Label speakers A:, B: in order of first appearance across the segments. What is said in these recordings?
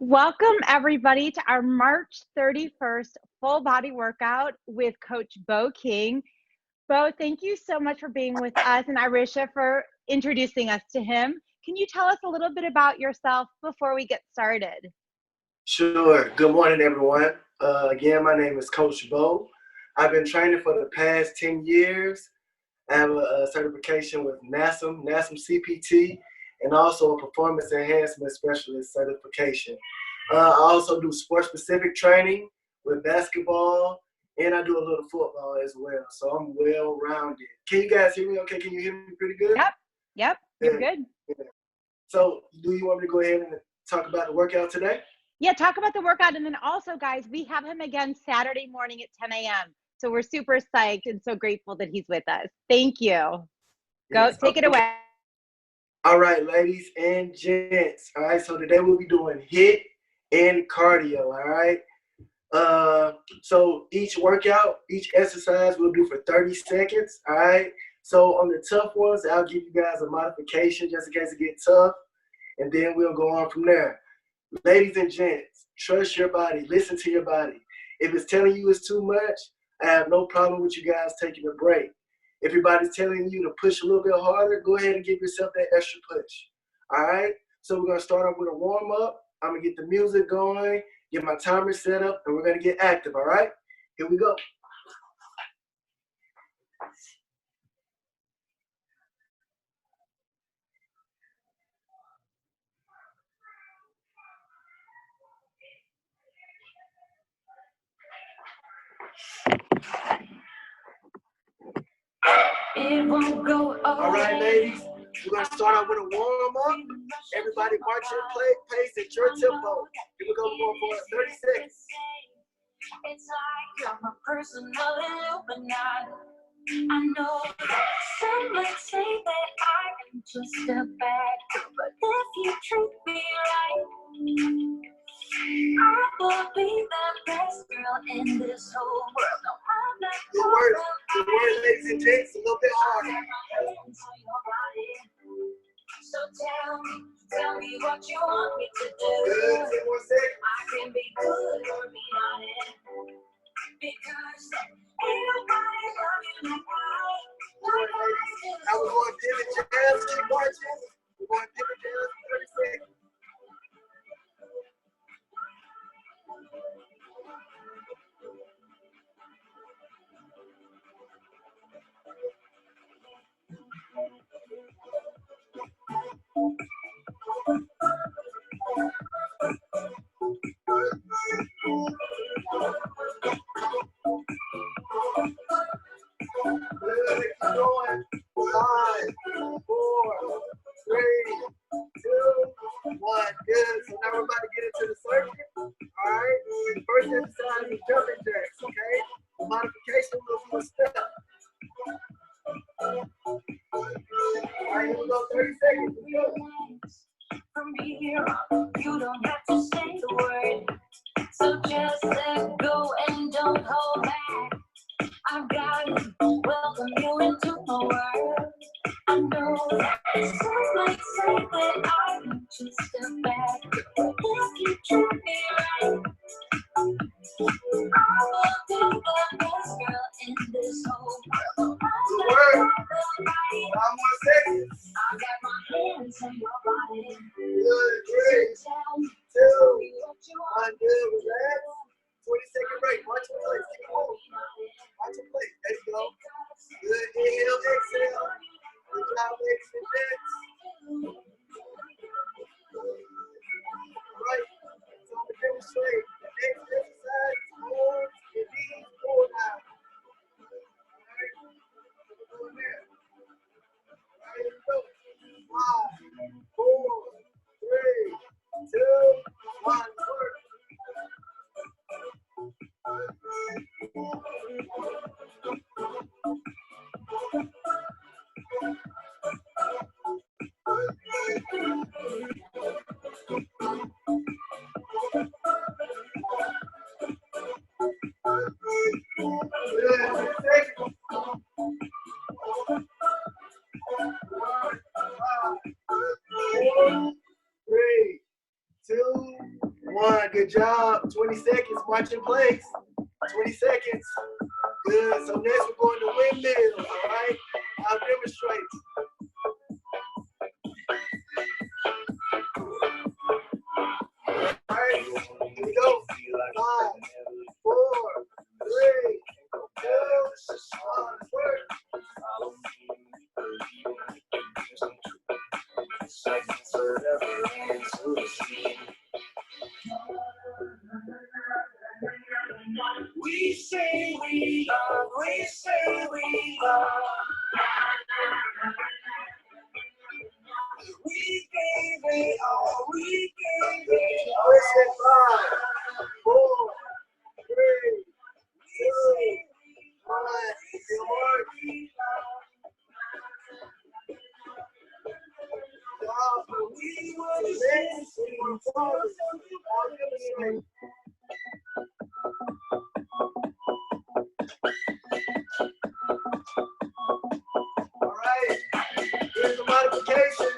A: Welcome, everybody, to our March 31st full body workout with Coach Bo King. Bo, thank you so much for being with us, and Irisha for introducing us to him. Can you tell us a little bit about yourself before we get started?
B: Sure. Good morning, everyone. Again, my name is Coach Bo. I've been training for the past 10 years. I have a certification with NASM CPT, and also a Performance Enhancement Specialist certification. I also do sports-specific training with basketball, and I do a little football as well. So I'm well-rounded. Can you guys hear me okay? Can you hear me pretty good?
A: Yep, you're good.
B: Yeah. So do you want me to go ahead and talk about the workout today?
A: Yeah, talk about the workout. And then also, guys, we have him again Saturday morning at 10 a.m. So we're super psyched and so grateful that he's with us. Thank you. Go, take it away.
B: All right, ladies and gents. All right, so today we'll be doing HIIT and cardio, all right? So each workout, each exercise we'll do for 30 seconds, all right? So on the tough ones, I'll give you guys a modification just in case it gets tough, and then we'll go on from there. Ladies and gents, trust your body. Listen to your body. If it's telling you it's too much, I have no problem with you guys taking a break. If your body's telling you to push a little bit harder, go ahead and give yourself that extra push. All right? So we're going to start off with a warm-up. I'm going to get the music going, get my timer set up, and we're going to get active, all right? Here we go. All right, ladies, we're going to start off with a warm-up. Everybody march your pace at your tempo. Here we go, for 30 seconds.
C: It's like I'm a personal Illuminati. I know some might say that I am just a bad girl, but if you treat me right, I will be the best girl in this whole world. No, I'm not
B: Good word, ladies and gents, a little bit harder.
C: So tell me what you want me to do.
B: Good, 10 more seconds.
C: I can be good or be honest, because ain't nobody love you like I do.
B: Now we're going to pivot jabs, keep marching. We're going to pivot jabs for 30 seconds. Good, keep going. 5, 4, 3, 2, 1. Good. So now we're about to get into the circuit. All right. The first exercise is jumping jacks. Okay. The modification will be a step. All right. Here we go. 30 seconds. Let's go.
C: From here on, you don't have to say the word. So just let go and don't hold back. I've got to welcome you into my world. I know that some might say that I'm just a bad girl, but if you treat me right, I will be the best girl in this whole world.
B: Good work. 1 more second.
C: I got my hands on your body.
B: Good. 3, 2, 1. Good. Relax. 20-second break. Watch your plate. Take it home. Watch your plate. There you go. Good. Inhale, exhale. Good job, ladies and gents. All right. 1, good job. 20 seconds, march in place. 20 seconds. Good. So next we're going to windmills, all right? I'll demonstrate. All right, here we go. 5, 4, 3, 2, 1, work. We say we love, we say we love. We gave it all, we gave it all. Listen, 5, 4, 3, 2, 1. Good work. We were the best, we were forward. All right, here's the modification.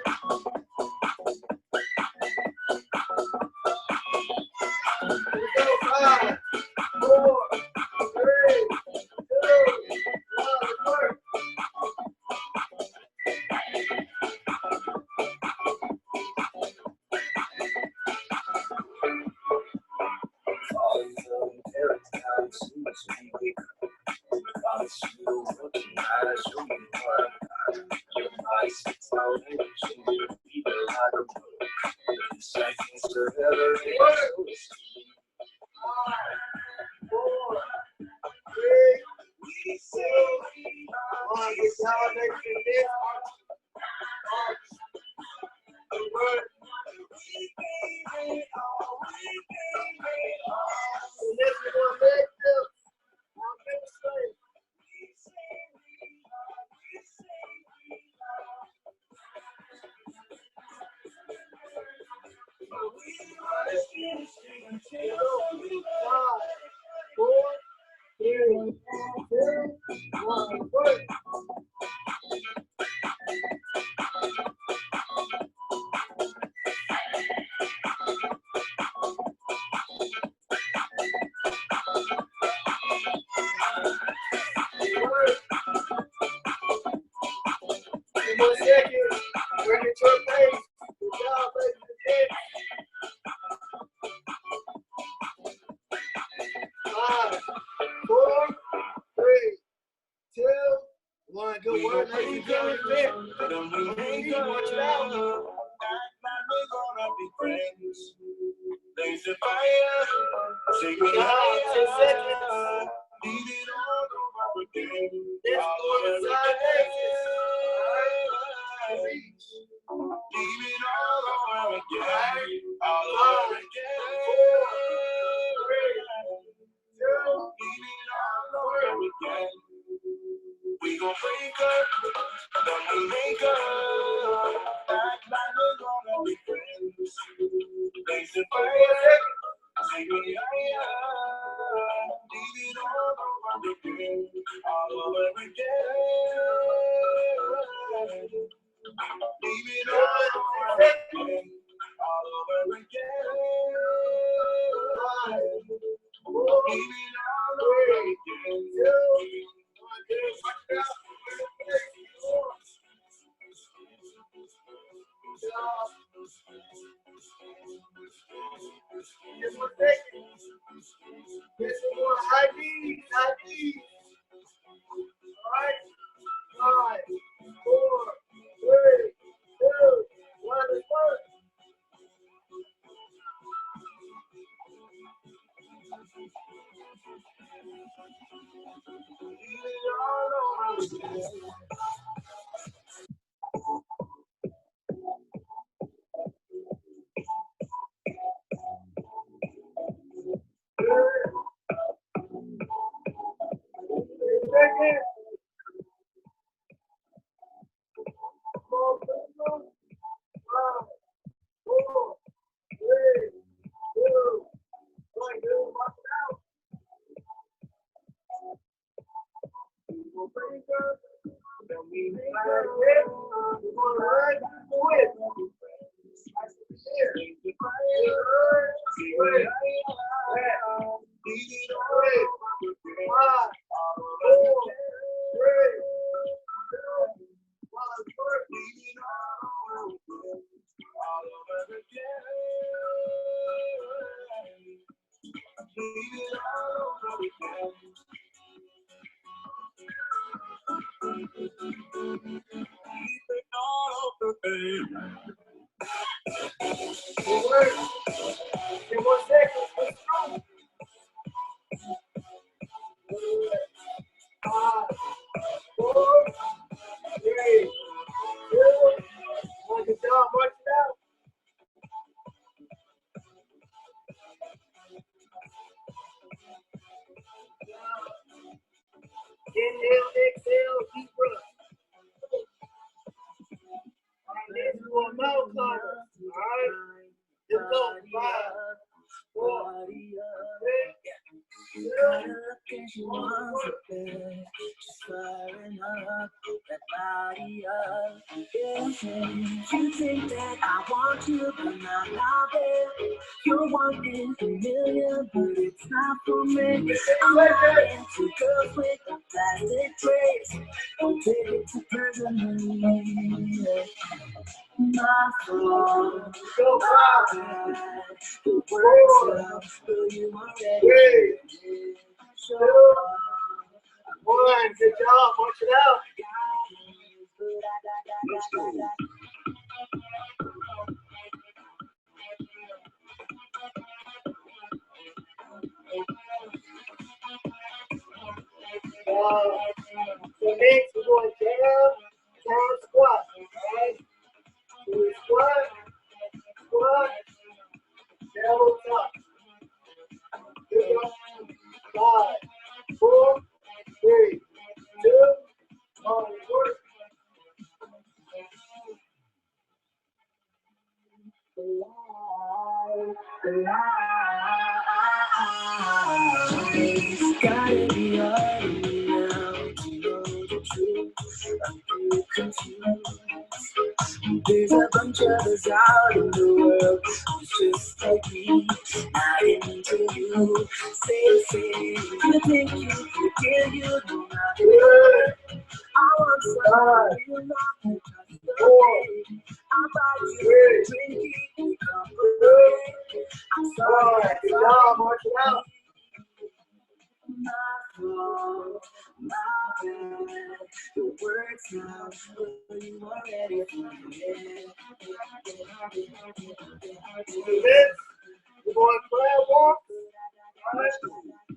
B: Here we go, 5, 4, 3, 2, 1, work. Inhale, exhale, deep breath. Let's do a mouth cover. All right. Let's go. 5, 4, 3, 2, 1.
C: Just firing up that body up. Yeah. You think that I want you, but not out there. You're one in a million, but it's not for me. I'm not into girls with a plastic trace. Don't take it too personally. My fault,
B: Go 5,
C: the words out, so you already
B: 3, 2, 1. Good job. Watch it out. Let's go. So next we're going down, squat. All right. So we squat, elbow top. Here we go. 5, 4, 3, 2, 1. Work.
C: Gotta be hard now to know the truth. I'm too confused. There's a bunch of us out in the world who's just like me, not into you. Say, you think you could get you do not
B: Good.
C: I want somebody you love me just the
B: 4,
C: way. I'll buy you a drink, you come away. I'm
B: 1.
C: sorry,
B: Good job. Watch it out.
C: my fault, my bad. The words now, but you already forget.
B: Next, we're going crab walk. All right.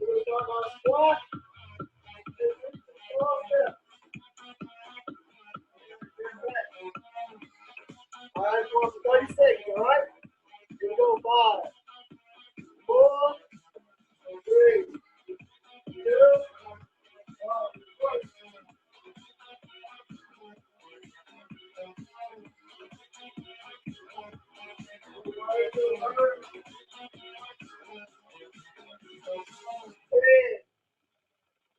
B: We're going to squat. All right, going for 30 seconds, all right? Here we go, 5, 4, 3, 2,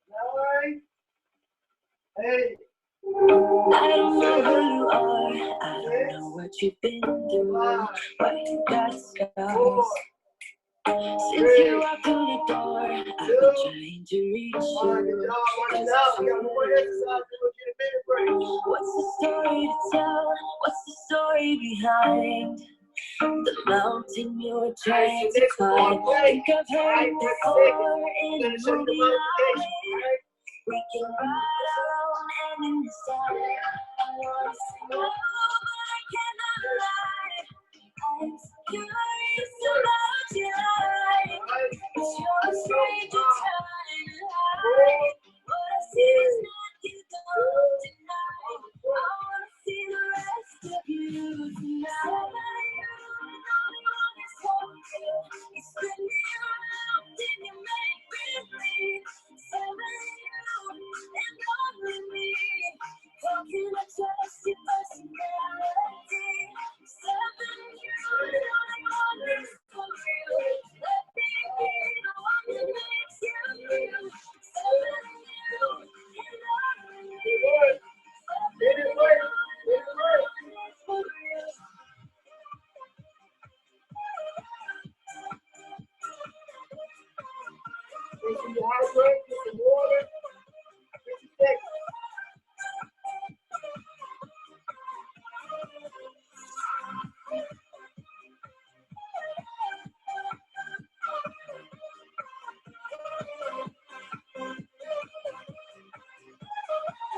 B: 1. Hey.
C: I don't know who you are, I don't know what you've been through, why you got scars. Since you walked through the door, I've been trying to reach you. What's the story to tell? What's the story behind the mountain you're trying to climb? Think I've heard before in a movie like we can ride alone and in the sun. I wanna say no, but I cannot lie. I'm so curious about your life. Cause you're a stranger trying to hide. What I see is not you don't deny. I wanna see the rest of you tonight. You spin me around and you make me bleed. And only me. How can I trust your personality? You don't want this for real. Let me be the one that makes you feel.
B: Make sure you hydrate, get some water.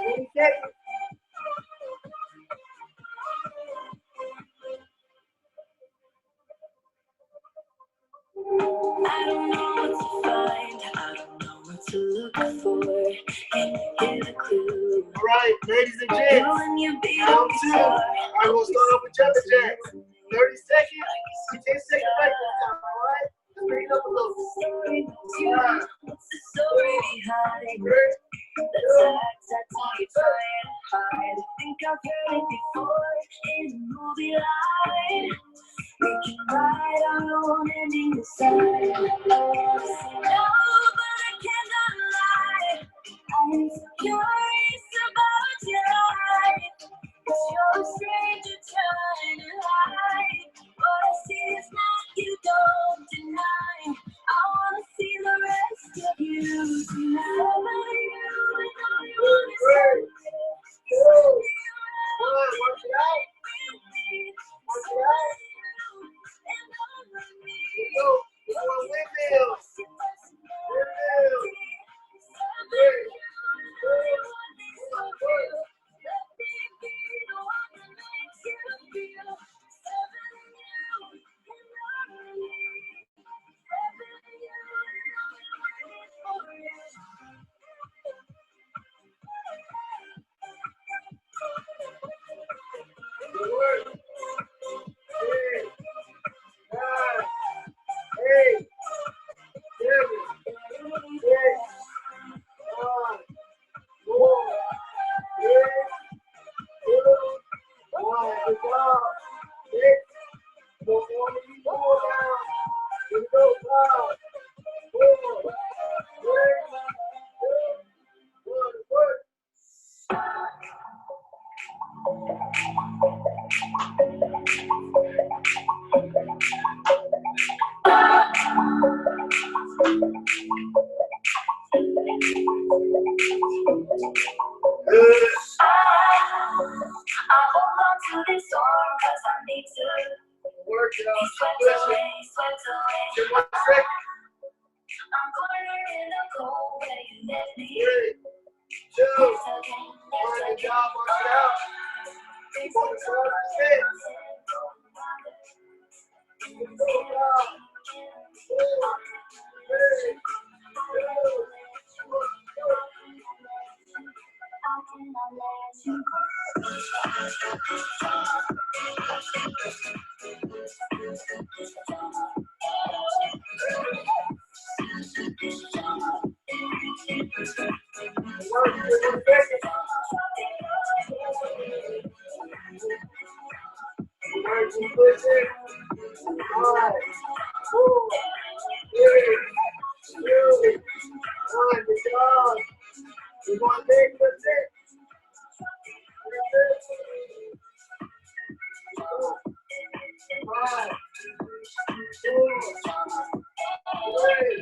B: 50 seconds.
C: I don't know what to find, I don't know what to look for. Can you get a clue?
B: All right, ladies and
C: You
B: gents,
C: and your beauty
B: round two.
C: star.
B: I'm going to start off with jumping jacks. 30 seconds, 10 second break this time, all right? Let's bring it up a little.
C: What's the story behind it?
B: Three,
C: That's all you're trying to hide. I think I've heard it before in a movie line. We can write our own ending inside. Oh, say no, but I cannot lie. I'm so curious about your life. 'Cause you're a stranger trying to hide. What I see is not you, don't deny. I wanna see the rest of you tonight. Over you and all you want is
B: three, two, one, work it out. Work it out. Go. Go on windmills. Windmills. 3, 2, 1, work. Good work. 10, 9, 8, 7, 6, 5, 4, 3, 2, 1. Good job. 6. Go on and keep going down. Here we go. 5, 4, 3, 2, 1. Work. Good.
C: I hold on to this storm 'cause I need to
B: Work it
C: be
B: out.
C: swept
B: Listen.
C: away, swept away.
B: 10 more seconds.
C: I'm cornered in the cold where you left me.
B: 3, 2,
C: Once again,
B: 1. Good
C: once
B: job. Work it out. Keep on the side. 6. Good job. 4, 3, 2, 1.
C: How can I let you go?
B: Work. 10 seconds. Work. Keep pushing. 5, 4, 3, 2, 1. Good job. We're going big. That's it. That's it. 5, 4, 3, 2, 1. Work.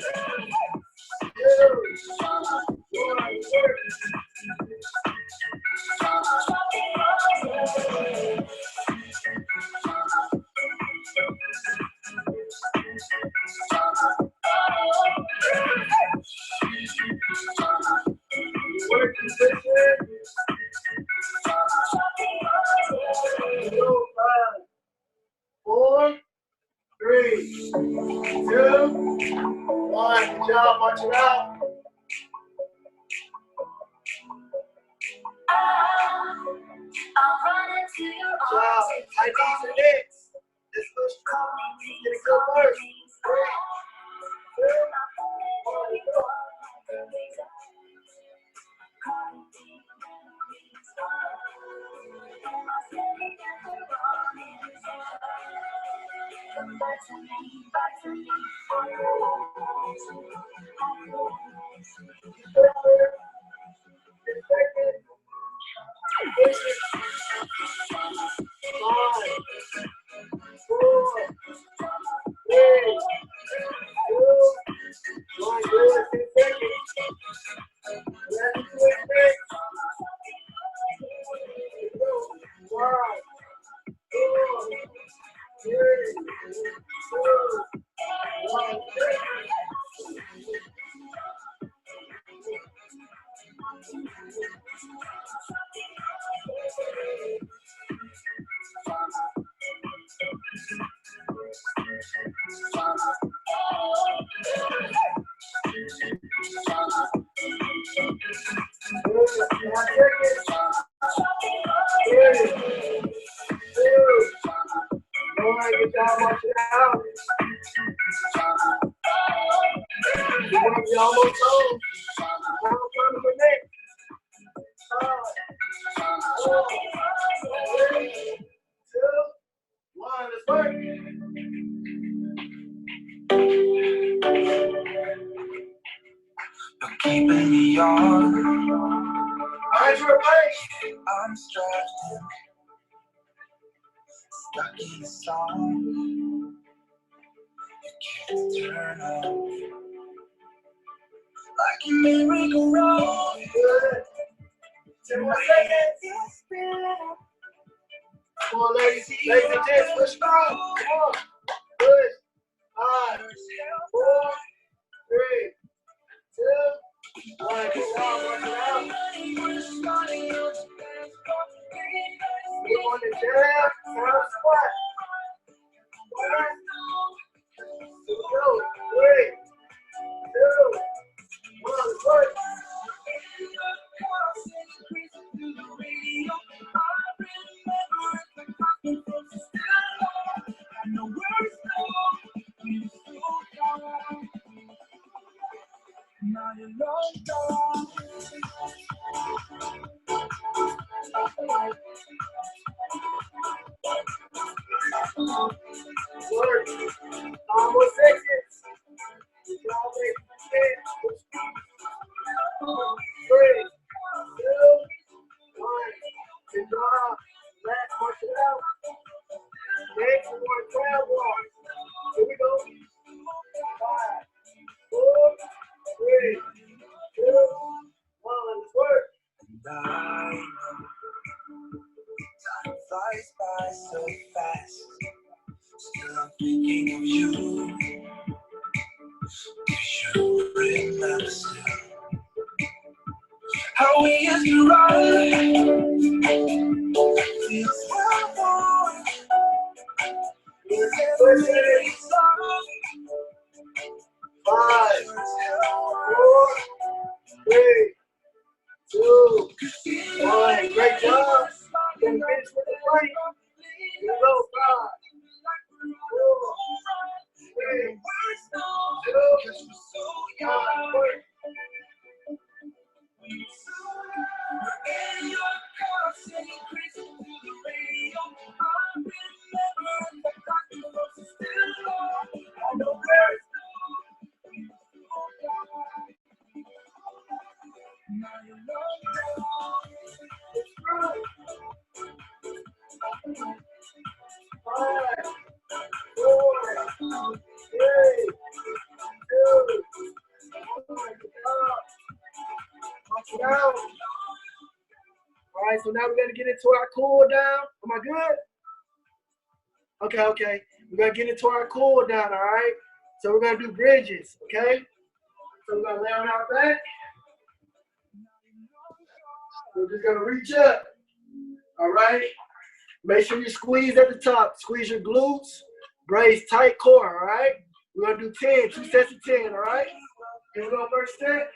B: Work. Keep pushing. Go. 5, 4, 3, 2, 1. Good job. March it out.
C: I'll run into your
B: Good job.
C: arms.
B: High knees and necks. Just push.
C: Call me, please.
B: Get a good
C: Call me,
B: burst.
C: please.
B: 3, 2, 1. Go.
C: Come back to me, back to me.
B: You almost home. I'm trying to connect. 3, 2, 1, let's work.
C: You're keeping me on.
B: Eyes your way.
C: I'm strapped in, stuck in a song. You can't turn off. Like a merry-go-round.
B: Good. 10 more seconds. Come on, ladies. Ladies and gents, push strong. Come on. Push. 5, 4, 3, 2, 1. Good job. Work it out. You want to jab. Down squat. 1, 2, 3, 2, 1. Let's work. Work. Almost seconds. Y'all make it. 3, 2, 1. Good job. Last, march it out. Next, we want to crab walk. Here we go. 5, 4, 3, 2, 1. Let's work.
C: I know time flies by so fast. Still I'm thinking of you. Do you remember still how we used to run? Feels well worn. Is everything soft?
B: 5, 4, 3, 2, 1. Great job. Then finish with the plank. Here we go. 5, 4, 3, 2, 1. Work. All right, so now we're gonna get into our cool down. Am I good? Okay. We're gonna get into our cool down, all right? So we're gonna do bridges, okay? So we're gonna lay on our back. We're just gonna reach up, all right? Make sure you squeeze at the top. Squeeze your glutes, brace tight core, all right? We're gonna do 10, 2 sets of 10, all right? Here we go, first set.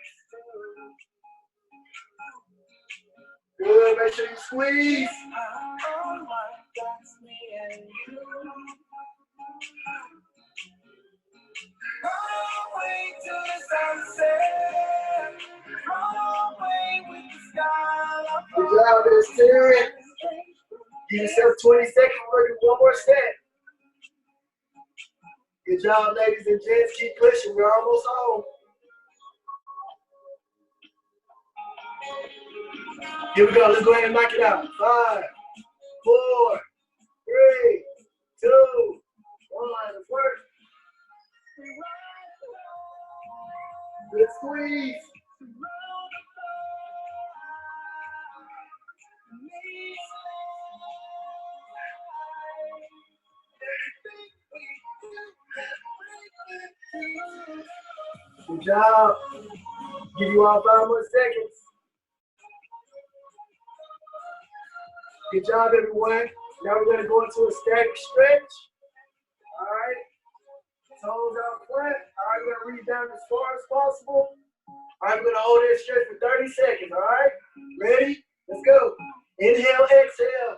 B: Good, make sure you squeeze. Good job, there's 10. Give yourself 20 seconds, we're gonna do one more set. Good job, ladies and gents. Keep pushing, we're almost home. Here we go, let's go ahead and knock it out. 5, 4, 3, 2, 1. Let's work. Good squeeze. Good job. Give you all 5 more seconds. Good job, everyone. Now we're going to go into a static stretch. All right. Toes out front. All right, we're going to reach down as far as possible. All right, we're going to hold this stretch for 30 seconds. All right. Ready? Let's go. Inhale, exhale.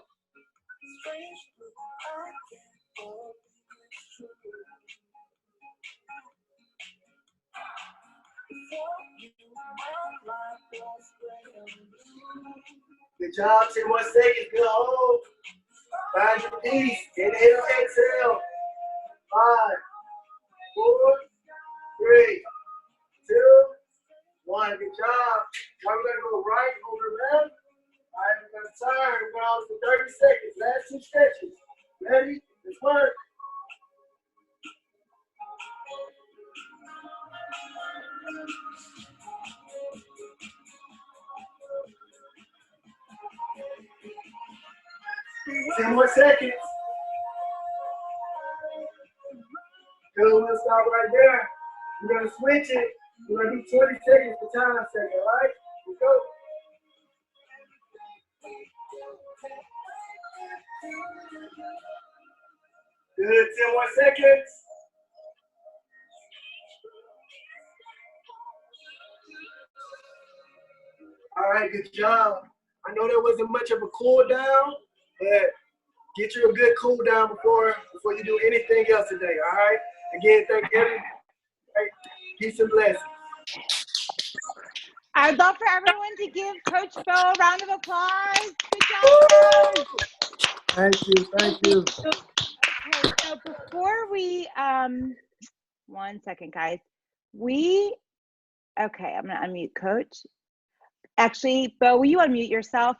B: Good job. 10 more seconds. Good hold. Find your piece. Inhale, exhale. 5, 4, 3, 2, 1. Good job. Now we're gonna go right over left. All right, we're gonna turn. We're going on for 30 seconds. Last 2 stretches. Ready? Let's work. Ten more seconds. Good, we'll stop right there. We're gonna switch it. We're gonna do 20 seconds for time second, all right? Let's go. Good, 10 more seconds. All right, good job. I know there wasn't much of a cool down, but get you a good cool down before you do anything else today, all right? Again, thank everyone. Peace and blessings.
A: I'd love for everyone to give Coach Bo a round of applause. Good job, Coach.
B: Thank you, thank you.
A: Okay, so before we, 1 second, guys. Okay, I'm gonna unmute Coach. Actually, Bo, will you unmute yourself?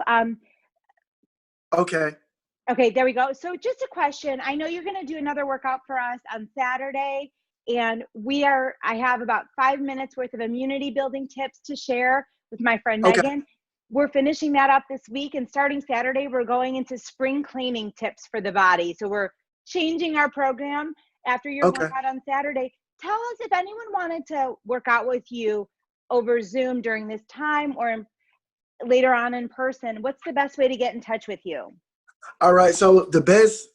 B: Okay.
A: Okay, there we go. So just a question. I know you're gonna do another workout for us on Saturday, and I have about 5 minutes worth of immunity building tips to share with my friend
B: Okay.
A: Megan. We're finishing that up this week, and starting Saturday, we're going into spring cleaning tips for the body. So we're changing our program after your workout on Saturday. Tell us if anyone wanted to work out with you over Zoom during this time or later on in person, what's the best way to get in touch with you?
B: All right, so the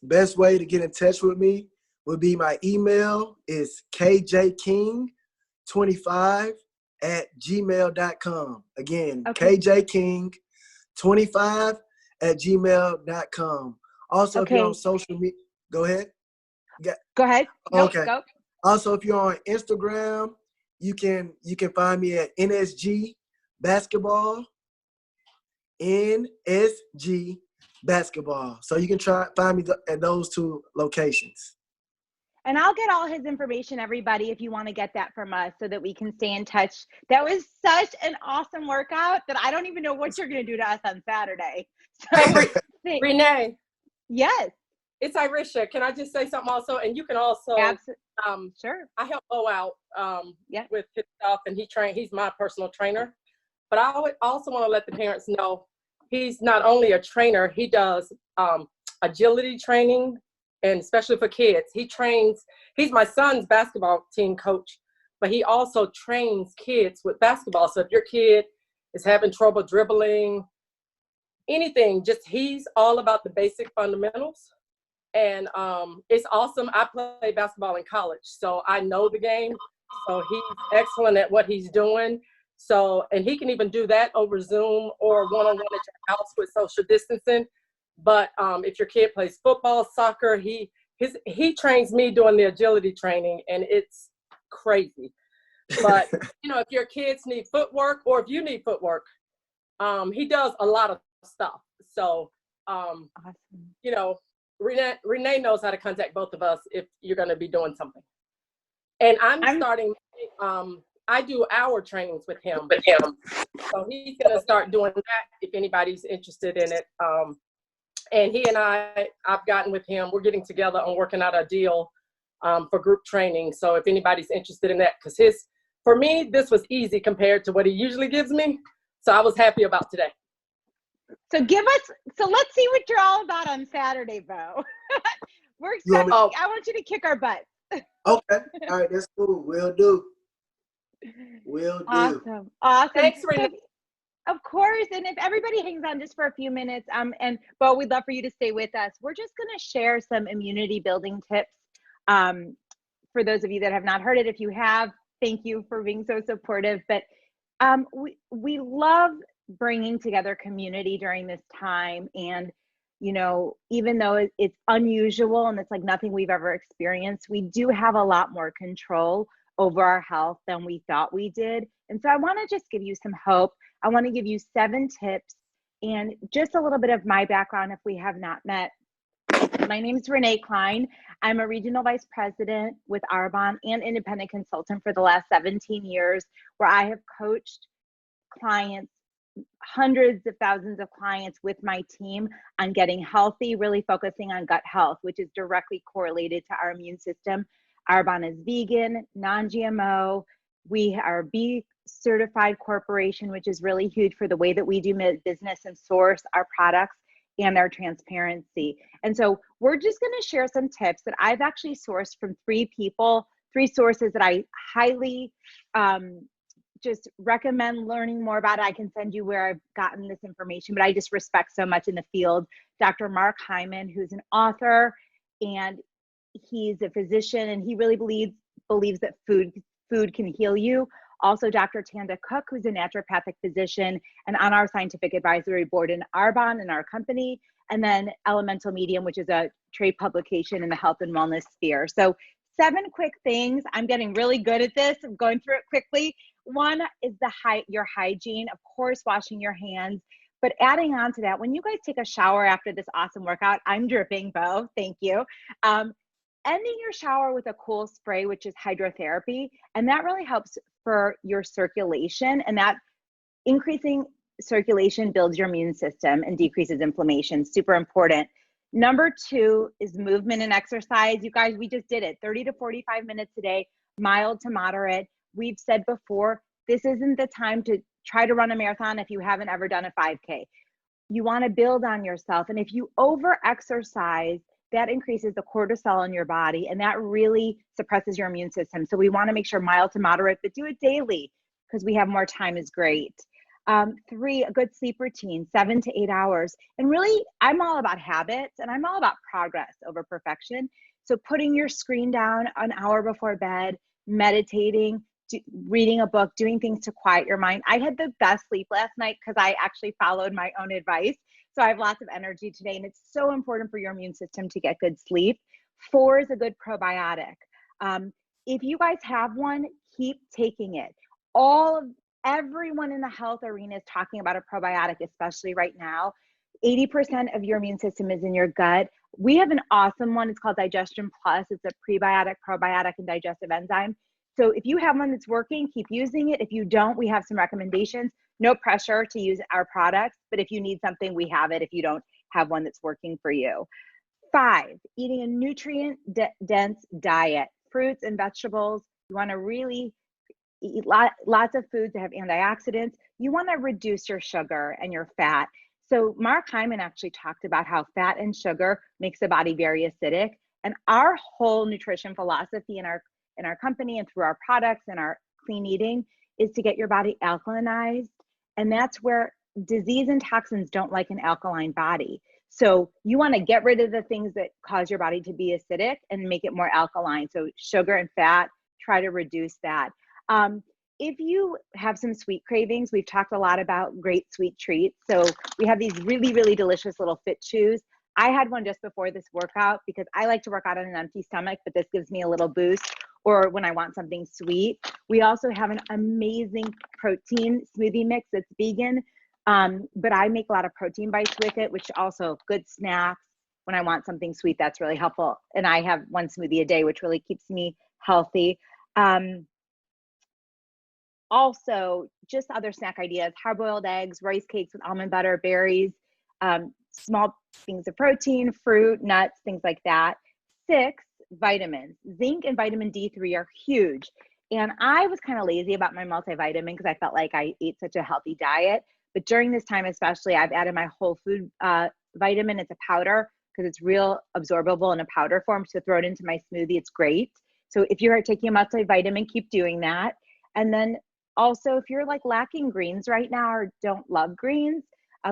B: best way to get in touch with me would be my email is kjking25@gmail.com. Again, kjking25@gmail.com. Also, if you're on social media, go ahead.
A: Go ahead.
B: Okay.
A: Go.
B: Also, if you're on Instagram, you can find me at NSG Basketball. NSG Basketball. So you can find me at those 2 locations.
A: And I'll get all his information, everybody, if you want to get that from us so that we can stay in touch. That was such an awesome workout that I don't even know what you're going to do to us on Saturday. So,
D: Renee.
A: Yes.
D: It's Irisha. Can I just say something also? And you can also,
A: sure.
D: I help Bo out with his stuff, and he's my personal trainer. But I would also want to let the parents know he's not only a trainer, he does agility training, and especially for kids. He's my son's basketball team coach, but he also trains kids with basketball. So if your kid is having trouble dribbling, anything, he's all about the basic fundamentals. And it's awesome. I played basketball in college, so I know the game. So he's excellent at what he's doing. So, and he can even do that over Zoom or one-on-one at your house with social distancing. But if your kid plays football, soccer, he trains me doing the agility training, and it's crazy. But, if your kids need footwork or if you need footwork, he does a lot of stuff. So,
A: awesome.
D: Renee knows how to contact both of us if you're going to be doing something. And I'm starting, I do hour trainings with him. So he's going to start doing that if anybody's interested in it. And he and I've gotten with him, we're getting together on working out a deal for group training. So if anybody's interested in that, because for me, this was easy compared to what he usually gives me. So I was happy about today.
A: So let's see what you're all about on Saturday, Bo. We're excited. I want you to kick our butt.
B: Okay. All right, that's cool. Will do.
A: Awesome.
D: Thanks, Renee.
A: Of course. And if everybody hangs on just for a few minutes, and Bo, we'd love for you to stay with us. We're just going to share some immunity building tips. For those of you that have not heard it, if you have, thank you for being so supportive. But we love bringing together community during this time. And, even though it's unusual and it's like nothing we've ever experienced, we do have a lot more control over our health than we thought we did. And so I want to just give you some hope. I want to give you 7 tips and just a little bit of my background if we have not met. My name is Renee Klein. I'm a regional vice president with Arbonne and independent consultant for the last 17 years, where I have coached clients, hundreds of thousands of clients with my team on getting healthy, really focusing on gut health, which is directly correlated to our immune system. Arbonne is vegan, non-GMO. We are B certified corporation, which is really huge for the way that we do business and source our products and our transparency. And so we're just going to share some tips that I've actually sourced from 3 people, 3 sources that I highly just recommend learning more about. I can send you where I've gotten this information, but I just respect so much in the field. Dr. Mark Hyman, who's an author, and he's a physician, and he really believes that food can heal you. Also, Dr. Tanda Cook, who's a naturopathic physician and on our scientific advisory board in Arbonne in our company, and then Elemental Medium, which is a trade publication in the health and wellness sphere. So 7 quick things. I'm getting really good at this. I'm going through it quickly. One is your hygiene, of course, washing your hands. But adding on to that, when you guys take a shower after this awesome workout, I'm dripping, Bo, thank you. Ending your shower with a cool spray, which is hydrotherapy. And that really helps for your circulation, and that increasing circulation builds your immune system and decreases inflammation. Super important. Number 2 is movement and exercise. You guys, we just did it. 30 to 45 minutes a day, mild to moderate. We've said before, this isn't the time to try to run a marathon if you haven't ever done a 5K. You want to build on yourself. And if you over-exercise, that increases the cortisol in your body, and that really suppresses your immune system. So we want to make sure mild to moderate, but do it daily because we have more time is great. 3, a good sleep routine, 7 to 8 hours. And really, I'm all about habits, and I'm all about progress over perfection. So putting your screen down an hour before bed, meditating, reading a book, doing things to quiet your mind. I had the best sleep last night because I actually followed my own advice. So I have lots of energy today, and it's so important for your immune system to get good sleep. 4 is a good probiotic. If you guys have one, keep taking it. Everyone in the health arena is talking about a probiotic, especially right now. 80% of your immune system is in your gut. We have an awesome one. It's called Digestion Plus. It's a prebiotic, probiotic, and digestive enzyme. So if you have one that's working, keep using it. If you don't, we have some recommendations. No pressure to use our products, but if you need something, we have it if you don't have one that's working for you. 5, eating a nutrient-dense diet. Fruits and vegetables. You want to really eat lots of foods that have antioxidants. You want to reduce your sugar and your fat. So Mark Hyman actually talked about how fat and sugar makes the body very acidic. And our whole nutrition philosophy in our company and through our products and our clean eating is to get your body alkalinized. And that's where disease and toxins don't like an alkaline body. So you want to get rid of the things that cause your body to be acidic and make it more alkaline. So sugar and fat, try to reduce that. If you have some sweet cravings, we've talked a lot about great sweet treats. So we have these really, really delicious little Fit Chews. I had one just before this workout because I like to work out on an empty stomach, but this gives me a little boost, or when I want something sweet. We also have an amazing protein smoothie mix that's vegan, but I make a lot of protein bites with it, which also good snacks. When I want something sweet, that's really helpful. And I have one smoothie a day, which really keeps me healthy. Also, just other snack ideas, hard-boiled eggs, rice cakes with almond butter, berries, small things of protein, fruit, nuts, things like that. 6, vitamins. Zinc and vitamin D3 are huge. And I was kind of lazy about my multivitamin because I felt like I ate such a healthy diet. But during this time especially, I've added my whole food vitamin. It's a powder because it's real absorbable in a powder form. So throw it into my smoothie. It's great. So if you're taking a multivitamin, keep doing that. And then also, if you're like lacking greens right now or don't love greens,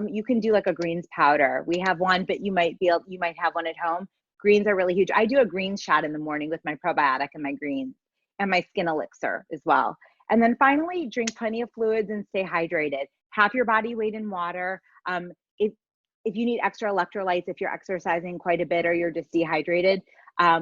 A: you can do like a greens powder. We have one, but you might have one at home. Greens are really huge. I do a greens shot in the morning with my probiotic and my greens and my skin elixir as well. And then finally, drink plenty of fluids and stay hydrated. Half your body weight in water. If you need extra electrolytes, if you're exercising quite a bit or you're just dehydrated,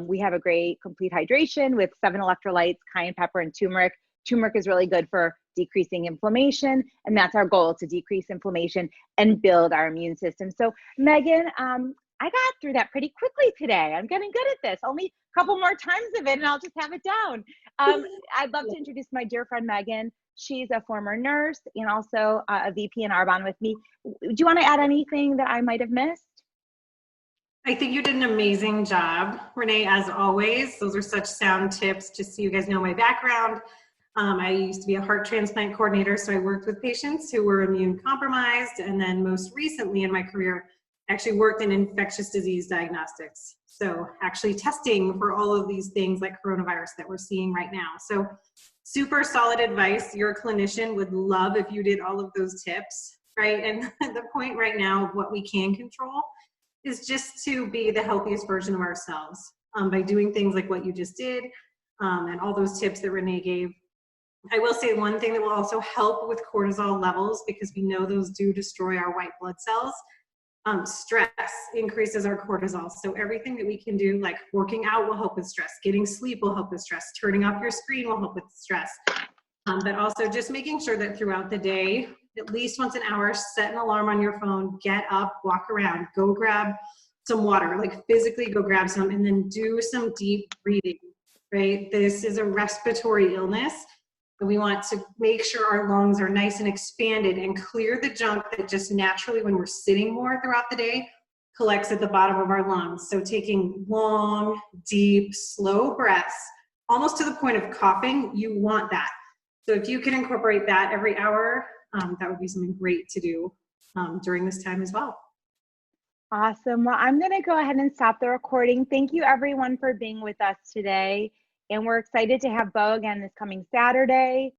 A: We have a great complete hydration with 7 electrolytes, cayenne pepper, and turmeric. Turmeric is really good for decreasing inflammation, and that's our goal, to decrease inflammation and build our immune system. So Megan, I got through that pretty quickly today. I'm getting good at this. Only a couple more times of it and I'll just have it down. I'd love to introduce my dear friend Megan. She's a former nurse and also a VP in Arbonne with me. Do you want to add anything that I might have missed?
E: I think you did an amazing job, Renee, as always. Those are such sound tips. Just so you guys know my background. I used to be a heart transplant coordinator, so I worked with patients who were immune compromised. And then most recently in my career, I actually worked in infectious disease diagnostics. So actually testing for all of these things like coronavirus that we're seeing right now. So super solid advice. Your clinician would love if you did all of those tips, right? And the point right now of what we can control is just to be the healthiest version of ourselves by doing things like what you just did and all those tips that Renee gave. I will say one thing that will also help with cortisol levels, because we know those do destroy our white blood cells. Stress increases our cortisol. So everything that we can do, like working out, will help with stress. Getting sleep will help with stress. Turning off your screen will help with stress. But also just making sure that throughout the day, at least once an hour, set an alarm on your phone, get up, walk around, go grab some water, like physically go grab some, and then do some deep breathing, right? This is a respiratory illness. We want to make sure our lungs are nice and expanded and clear the junk that just naturally, when we're sitting more throughout the day, collects at the bottom of our lungs. So taking long, deep, slow breaths, almost to the point of coughing, you want that. So if you can incorporate that every hour, that would be something great to do during this time as well.
A: Awesome. Well, I'm going to go ahead and stop the recording. Thank you everyone for being with us today. And we're excited to have Bo again this coming Saturday.